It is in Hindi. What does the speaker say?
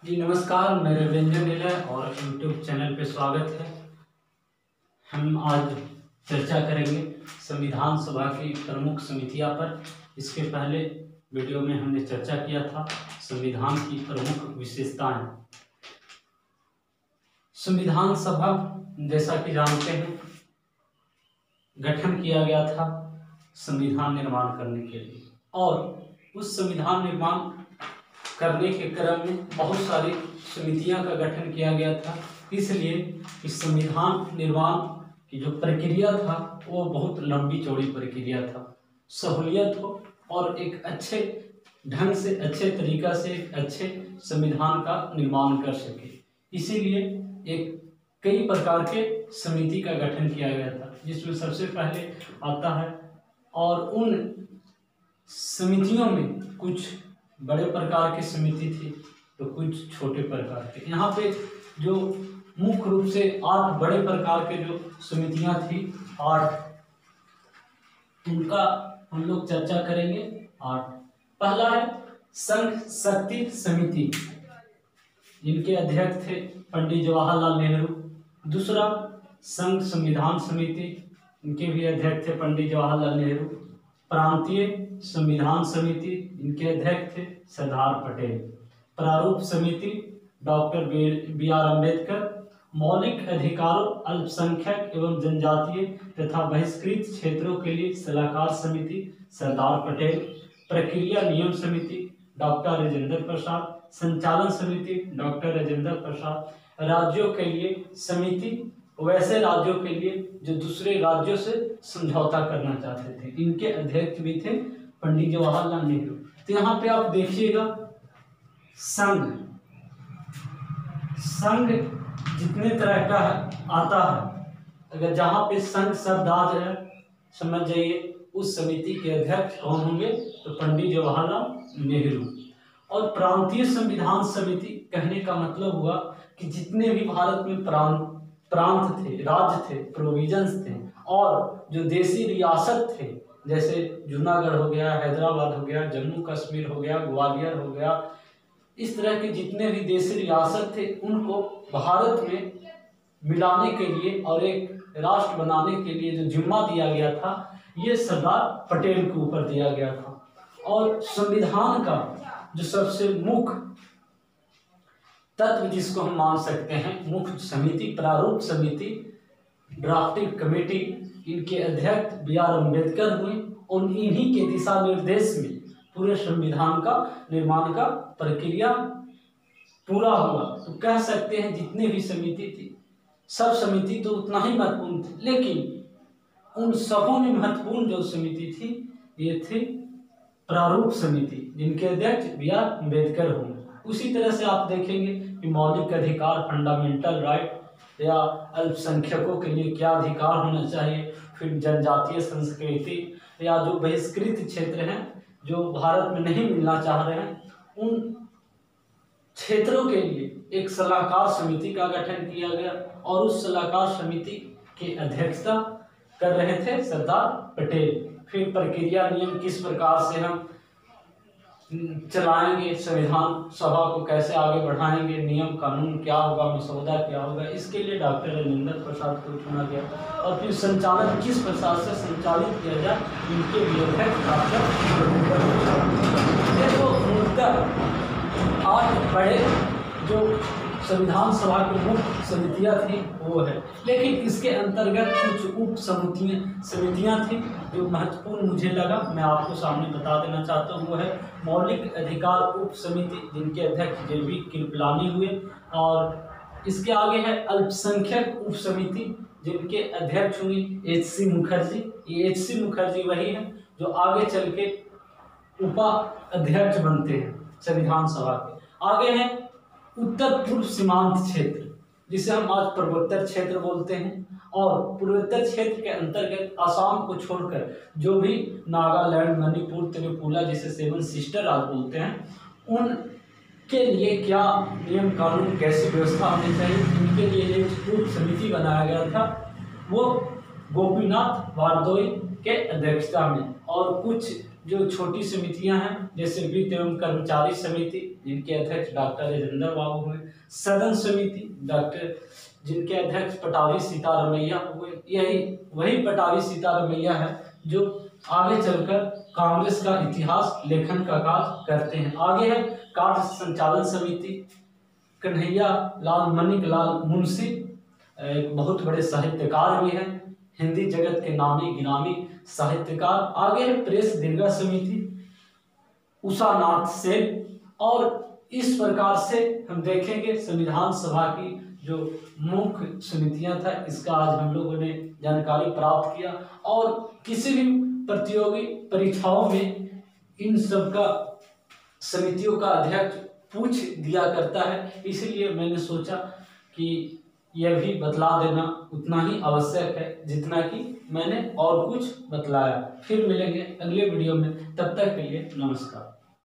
जी नमस्कार, मेरे व्यंजन निलय और यूट्यूब चैनल पे स्वागत है। हम आज चर्चा करेंगे संविधान सभा की प्रमुख समितियां पर। इसके पहले वीडियो में हमने चर्चा किया था संविधान की प्रमुख विशेषताएं। संविधान सभा जैसा कि जानते हैं गठन किया गया था संविधान निर्माण करने के लिए, और उस संविधान निर्माण करने के क्रम में बहुत सारी समितियां का गठन किया गया था। इसलिए इस संविधान निर्माण की जो प्रक्रिया था वो बहुत लंबी चौड़ी प्रक्रिया था। सहूलियत हो और एक अच्छे ढंग से, अच्छे तरीका से एक अच्छे संविधान का निर्माण कर सके, इसीलिए एक कई प्रकार के समिति का गठन किया गया था, जिसमें सबसे पहले आता है। और उन समितियों में कुछ बड़े प्रकार की समिति थी तो कुछ छोटे प्रकार के। यहाँ पे जो मुख्य रूप से 8 बड़े प्रकार के जो समितियां थी, 8, उनका हम लोग चर्चा करेंगे। 8, पहला है संघ शक्ति समिति, जिनके अध्यक्ष थे पंडित जवाहरलाल नेहरू। दूसरा संघ संविधान समिति, इनके भी अध्यक्ष थे पंडित जवाहरलाल नेहरू। प्रांतीय संविधान समिति, इनके अध्यक्ष थे सरदार पटेल। प्रारूप समिति डॉक्टर बी आर अम्बेडकर। मौलिक अधिकारों, अल्पसंख्यक एवं जनजातीय तथा बहिष्कृत क्षेत्रों के लिए सलाहकार समिति सरदार पटेल। प्रक्रिया नियम समिति डॉक्टर राजेंद्र प्रसाद। संचालन समिति डॉक्टर राजेंद्र प्रसाद। राज्यों के लिए समिति, वैसे राज्यों के लिए जो दूसरे राज्यों से समझौता करना चाहते थे, इनके अध्यक्ष भी थे पंडित जवाहरलाल नेहरू। तो यहाँ पे आप देखिएगा संघ जितने तरह का आता है, अगर जहाँ पे संघ शब्द आ जाए समझ जाइए उस समिति के अध्यक्ष कौन होंगे, तो पंडित जवाहरलाल नेहरू। और प्रांतीय संविधान समिति कहने का मतलब हुआ कि जितने भी भारत में प्रांत थे, राज्य थे, प्रोविजंस थे, और जो देसी रियासत थे, जैसे जूनागढ़ हो गया, हैदराबाद हो गया, जम्मू कश्मीर हो गया, ग्वालियर हो गया, इस तरह के जितने भी देसी रियासत थे उनको भारत में मिलाने के लिए और एक राष्ट्र बनाने के लिए जो जिम्मा दिया गया था, ये सरदार पटेल के ऊपर दिया गया था। और संविधान का जो सबसे मुख्य तत्व जिसको हम मान सकते हैं, मुख्य समिति, प्रारूप समिति, ड्राफ्टिंग कमेटी, इनके अध्यक्ष बी आर अम्बेडकर हुए, और इन्हीं के दिशा निर्देश में पूरे संविधान का निर्माण का प्रक्रिया पूरा हुआ। तो कह सकते हैं जितने भी समिति थी, सब समिति तो उतना ही महत्वपूर्ण थी, लेकिन उन सबों में महत्वपूर्ण जो समिति थी ये थी प्रारूप समिति, जिनके अध्यक्ष बी आर अम्बेडकर होंगे। उसी तरह से आप देखेंगे कि मौलिक अधिकार, फंडामेंटल राइट, या अल्पसंख्यकों के लिए क्या अधिकार होना चाहिए, फिर जनजातीय संस्कृति, या जो बहिष्कृत क्षेत्र हैं जो भारत में नहीं मिलना चाह रहे हैं, उन क्षेत्रों के लिए एक सलाहकार समिति का गठन किया गया, और उस सलाहकार समिति की अध्यक्षता कर रहे थे सरदार पटेल। फिर प्रक्रिया नियम किस प्रकार से हम चलाएंगे, संविधान सभा को कैसे आगे बढ़ाएंगे, नियम कानून क्या होगा, मसौदा क्या होगा, इसके लिए डॉक्टर राजेंद्र प्रसाद को चुना गया। और फिर संचालन किस प्रकार से संचालित किया जाए, इनके भी अध्यक्ष डॉक्टर। देखो मूलतः 8 बड़े जो संविधान सभा की मुख्य समितियां थी वो है, लेकिन इसके अंतर्गत कुछ उप समितियां थी जो महत्वपूर्ण मुझे लगा, मैं आपको सामने बता देना चाहता हूँ। वो है मौलिक अधिकार उप समिति, जिनके अध्यक्ष जे बी कृपलानी हुए, और इसके आगे है अल्पसंख्यक उप समिति, जिनके अध्यक्ष हुए HC मुखर्जी। ये HC मुखर्जी वही है जो आगे चल के उपाध्यक्ष बनते हैं संविधान सभा के। आगे है उत्तर पूर्व सीमांत क्षेत्र, जिसे हम आज पूर्वोत्तर क्षेत्र बोलते हैं, और पूर्वोत्तर क्षेत्र के अंतर्गत आसाम को छोड़कर जो भी नागालैंड, मणिपुर, त्रिपुरा, जिसे 7 सिस्टर राज्य बोलते हैं, उनके लिए क्या नियम कानून, कैसी व्यवस्था होनी चाहिए, इनके लिए एक उप समिति बनाया गया था, वो गोपीनाथ बारदोई के अध्यक्षता में। और कुछ जो छोटी समितियां हैं, जैसे वित्त एवं कर्मचारी समिति जिनके अध्यक्ष डॉक्टर राजेंद्र बाबू हुए, सदन समिति डॉक्टर जिनके अध्यक्ष पटाभी सीतारमैया हुए, यही वही पटाभी सीतारमैया है जो आगे चलकर कांग्रेस का इतिहास लेखन का कार्य करते हैं। आगे है कार्य संचालन समिति, कन्हैया लाल मणिक लाल मुंशी, एक बहुत बड़े साहित्यकार भी हैं, हिंदी जगत के नामी गिरामी साहित्यकार। आगे है प्रेस दीर्घा समिति, उषा नाथ सेन। और इस प्रकार से हम देखेंगे संविधान सभा की जो मुख्य समितियां था, इसका आज हम लोगों ने जानकारी प्राप्त किया। और किसी भी प्रतियोगी परीक्षाओं में इन सब का समितियों का अध्यक्ष पूछ दिया करता है, इसलिए मैंने सोचा कि यह भी बतला देना उतना ही आवश्यक है जितना कि मैंने और कुछ बतलाया। फिर मिलेंगे अगले वीडियो में, तब तक के लिए नमस्कार।